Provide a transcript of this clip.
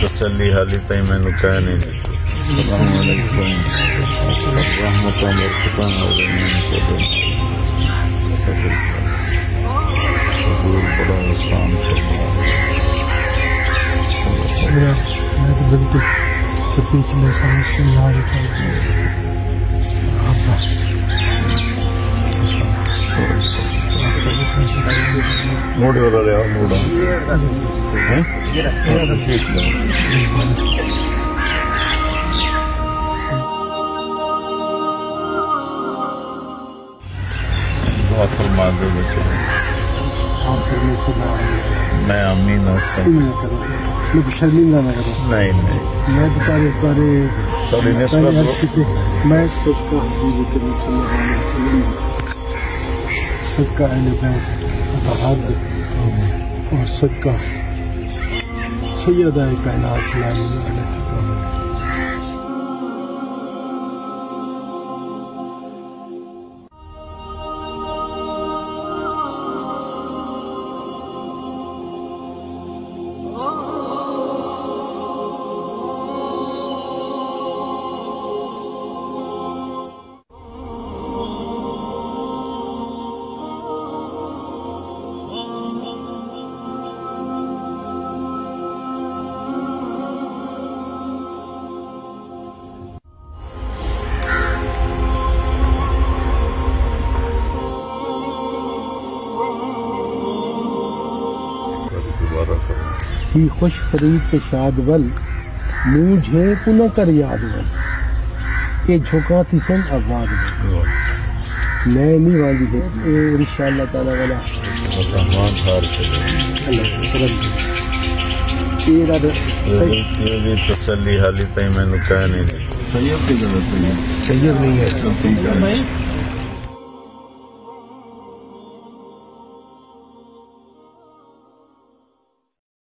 تسلی حالی تھی میں نے کہہ نہیں دی. السلام علیکم رحمت میں تو بالکل سے پچھلے سال ನೋಡಿ ಬರೋದು ಯಾವ ನೋಡ دعا فرما دو بچے میں امین شرمندہ نہ کرو. نہیں میں تھوڑی نسبت میں صدقہ اہل بیت اتحاد اور صدقہ سیدہ کائنات صلی اللہ علیہ وسلم. ہی خوش فرید کے شاد ول مجھے پنہ کر یاد ول اے جھکاتی سن آباد ول میں نہیں والی دے انشاءاللہ تعالی والا یہ تسلی حالی تھی میں نے کہہ نہیں دی. سید نہیں ہے